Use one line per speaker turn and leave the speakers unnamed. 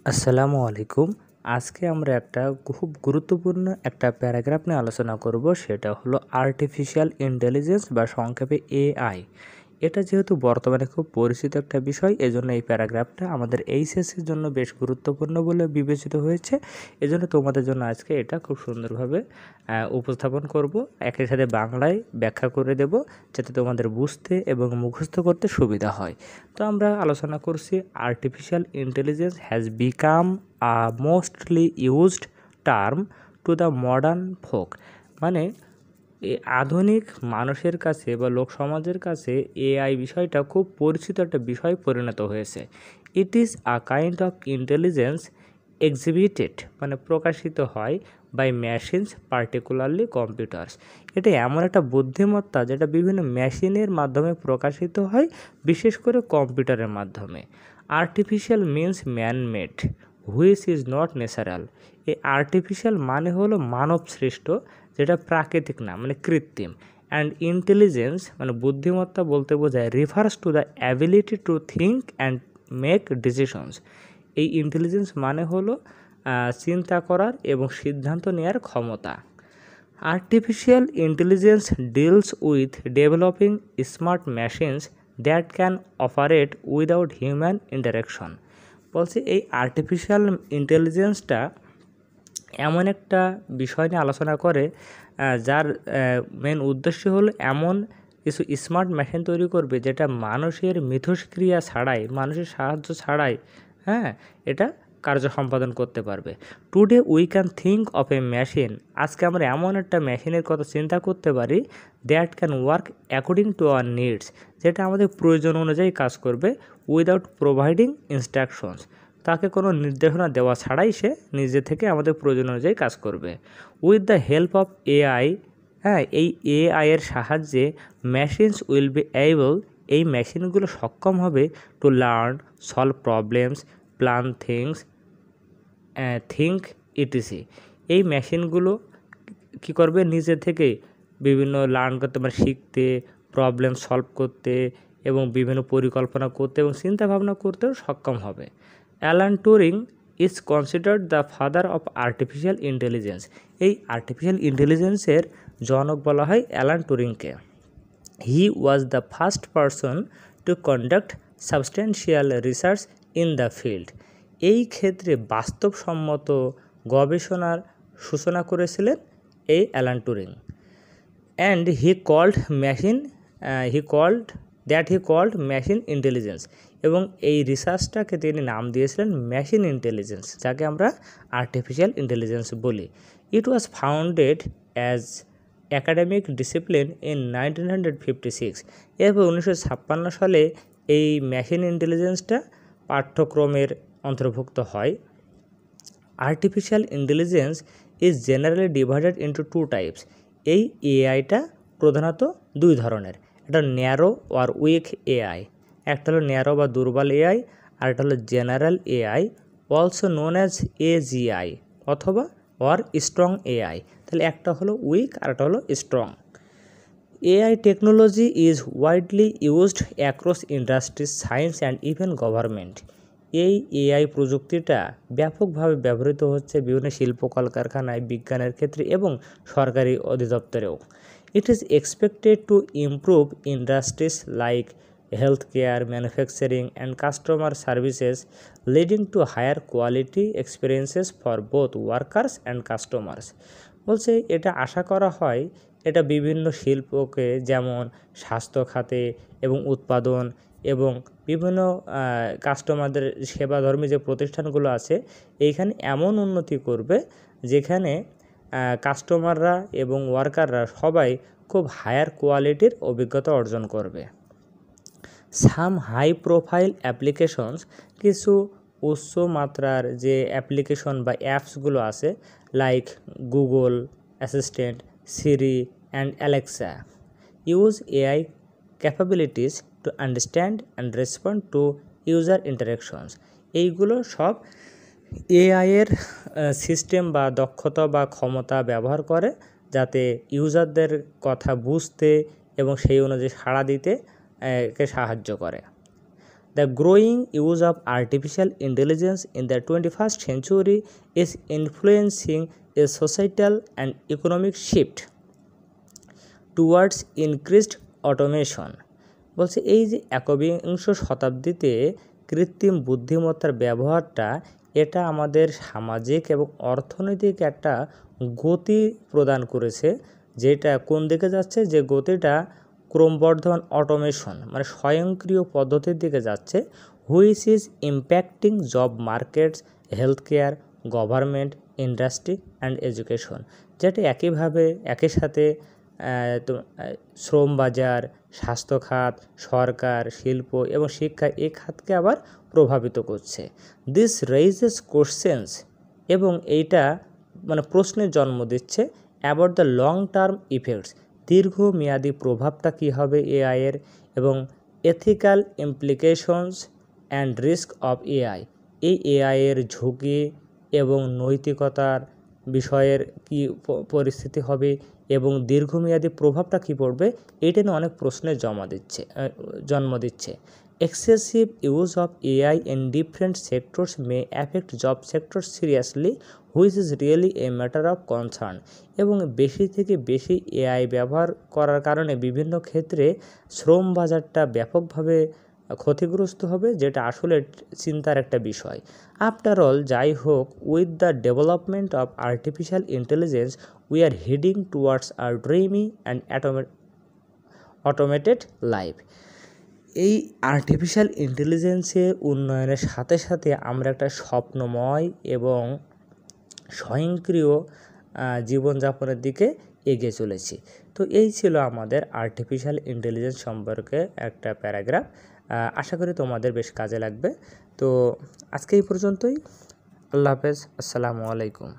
আসসালামু আলাইকুম। আজকে আমরা একটা খুব গুরুত্বপূর্ণ একটা প্যারাগ্রাফ নিয়ে আলোচনা করব, সেটা হলো আর্টিফিশিয়াল ইন্টেলিজেন্স বা সংক্ষেপে এআই। এটা যেহেতু বর্তমানে খুব পরিচিত একটা বিষয়, এজন্য এই প্যারাগ্রাফটা আমাদের এইচএসসির জন্য বেশ গুরুত্বপূর্ণ বলে বিবেচিত হয়েছে। এজন্য তোমাদের জন্য আজকে এটা খুব সুন্দরভাবে উপস্থাপন করব, একই সাথে বাংলায় ব্যাখ্যা করে দেব, যাতে তোমাদের বুঝতে এবং মুখস্থ করতে সুবিধা হয়। তো আমরা আলোচনা করছি artificial intelligence has become a mostly used term to the modern folk. মানে এই আধুনিক মানুষের কাছে বা লোক সমাজের কাছে এআই বিষয়টা খুব পরিচিত একটা বিষয় পরিণত হয়েছে। It is a kind of intelligence এক্সিবিটেড, মানে প্রকাশিত হয় বাই মেশিনস, পার্টিকুলারলি কম্পিউটার্স। এটা এমন একটা বুদ্ধিমত্তা যেটা বিভিন্ন মেশিনের মাধ্যমে প্রকাশিত হয়, বিশেষ করে কম্পিউটারের মাধ্যমে। Artificial means man made, which is not natural. এই আর্টিফিশিয়াল মানে হলো মানব সৃষ্ট, যেটা প্রাকৃতিক না, মানে কৃত্রিম। অ্যান্ড ইন্টেলিজেন্স মানে বুদ্ধিমত্তা বলতে বোঝায় refers to the ability to think and make decisions. এই ইন্টেলিজেন্স মানে হলো চিন্তা করার এবং সিদ্ধান্ত নেওয়ার ক্ষমতা। Artificial intelligence deals with developing smart machines that can operate without human interaction. বলছে এই আর্টিফিশিয়াল ইন্টেলিজেন্সটা এমন একটা বিষয় নিয়ে আলোচনা করে যার মেন উদ্দেশ্য হলো এমন কিছু স্মার্ট মেশিন তৈরি করবে যেটা মানুষের মিথস্ক্রিয়া ছাড়াই, মানুষের সাহায্য ছাড়াই এটা কার্য সম্পাদন করতে পারবে। Today we can think of A machine, আজকে আমরা এমন একটা মেশিনের কথা চিন্তা করতে পারি that can work according to our needs, যেটা আমাদের প্রয়োজন অনুযায়ী কাজ করবে, উইদাউট প্রোভাইডিং ইনস্ট্রাকশনস, তাকে কোনো নির্দেশনা দেওয়া ছাড়াই সে নিজে থেকে আমাদের প্রয়োজন অনুযায়ী কাজ করবে। With the help of AI, এই এআইয়ের সাহায্যে মেশিনস উইল বি এবল, এই মেশিনগুলো সক্ষম হবে to learn, solve problems, plan things, think etc. এই মেশিনগুলো কী করবে, নিজে থেকে বিভিন্ন লার্ন করতে, মানে শিখতে, প্রবলেম সলভ করতে এবং বিভিন্ন পরিকল্পনা করতে এবং চিন্তাভাবনা করতেও সক্ষম হবে। Alan Turing is considered the father of artificial intelligence. এই আর্টিফিশিয়াল ইন্টেলিজেন্সের জনক বলা হয় অ্যালান টুরিংকে। He was the first person to conduct substantial research in the field. এই ক্ষেত্রে বাস্তবসম্মত গবেষণার সূচনা করেছিলেন এই Alan Turing. And he called machine intelligence, এবং এই রিসার্চটাকে তিনি নাম দিয়েছিলেন মেশিন ইন্টেলিজেন্স, যাকে আমরা আর্টিফিশিয়াল ইন্টেলিজেন্স বলি। It was founded as academic discipline in 1956, এরপর 1956 সালে এই মেশিন ইন্টেলিজেন্সটা পাঠ্যক্রমের অন্তর্ভুক্ত হয়। Artificial intelligence is generally divided into two types. এই এআইটা প্রধানত দুই ধরনের, একটা ন্যারো আর উইক এআই। একটা হলো ন্যারো বা দুর্বল এআই, আর একটা হলো general AI, also known as AGI অথবা স্ট্রং এআই। তাহলে একটা হলো উইক আর একটা হলো strong. AI technology is widely used across industries, science and even government. এই এআই প্রযুক্তিটা ব্যাপকভাবে ব্যবহৃত হচ্ছে বিভিন্ন শিল্প কলকারখানায়, বিজ্ঞানের ক্ষেত্রে এবং সরকারি অধিদপ্তরেও। It is expected to improve industries like health care, manufacturing and customer services, leading to higher quality experiences for both workers and customers. বলছে এটা আশা করা হয় এটা বিভিন্ন শিল্পকে, যেমন স্বাস্থ্য খাতে এবং উৎপাদন এবং বিভিন্ন কাস্টমারদের সেবাধর্মী যে প্রতিষ্ঠানগুলো আছে, এইখানে এমন উন্নতি করবে যেখানে কাস্টমাররা এবং ওয়ার্কাররা সবাই খুব হায়ার কোয়ালিটির অভিজ্ঞতা অর্জন করবে। সাম হাই প্রোফাইল অ্যাপ্লিকেশনস, কিছু উচ্চ মাত্রার যে অ্যাপ্লিকেশন বা অ্যাপসগুলো আছে, like Google Assistant, Siri and Alexa, use AI capabilities to understand and respond to user interactions. এইগুলো সব এআইয়ের সিস্টেম বা দক্ষতা বা ক্ষমতা ব্যবহার করে, যাতে ইউজারদের কথা বুঝতে এবং সেই অনুযায়ী সাড়া দিতে কে সাহায্য করে। The growing use of artificial intelligence in the 21st century is influencing a societal and economic shift towards increased automation. বলছে এই যে একবিংশ শতাব্দীতে কৃত্রিম বুদ্ধিমত্তার ব্যবহারটা এটা আমাদের সামাজিক এবং অর্থনৈতিক একটা গতি প্রদান করেছে, যেটা কোন দিকে যাচ্ছে, যে গতিটা ক্রমবর্ধমান অটোমেশন মানে স্বয়ংক্রিয় পদ্ধতির দিকে যাচ্ছে, which is impacting job markets, health care, government, industry and education, যেটা একই সাথে শ্রম বাজার, স্বাস্থ্য খাত, সরকার, শিল্প এবং শিক্ষা এই খাতকে আবার প্রভাবিত করছে। দিস রেইজেস কোশ্চেন্স, এবং এইটা মানে প্রশ্নের জন্ম দিচ্ছে about the long term effects, দীর্ঘমেয়াদী প্রভাবটা কী হবে এআইয়ের, এবং ethical implications and risk of AI, এই এআইয়ের ঝুঁকি এবং নৈতিকতার বিষয়ের কি পরিস্থিতি হবে এবং দীর্ঘমেয়াদী প্রভাবটা কী পড়বে, এটা নিয়ে অনেক প্রশ্নের জন্ম দিচ্ছে। Excessive use of AI in different sectors May affect job sector seriously, which is really a matter of concern, এবং বেশি থেকে বেশি এআই ব্যবহার করার কারণে বিভিন্ন ক্ষেত্রে শ্রম বাজারটা ব্যাপকভাবে ক্ষতিগ্রস্ত হবে, যেটা আসলে চিন্তার একটা বিষয়। আফটার অল, যাই হোক, with the development of artificial intelligence we are heading towards our dreamy and automated life. এই আর্টিফিশিয়াল ইন্টেলিজেন্সের উন্নয়নের সাথে সাথে আমরা একটা স্বপ্নময় এবং স্বয়ংক্রিয় জীবনযাপনের দিকে এগিয়ে চলেছি। তো এই ছিল আমাদের আর্টিফিশিয়াল ইন্টেলিজেন্স সম্পর্কে একটা প্যারাগ্রাফ। আশা করি তোমাদের বেশ কাজে লাগবে। তো আজকে এই পর্যন্তই। আল্লাহ হাফেজ, আসসালামু আলাইকুম।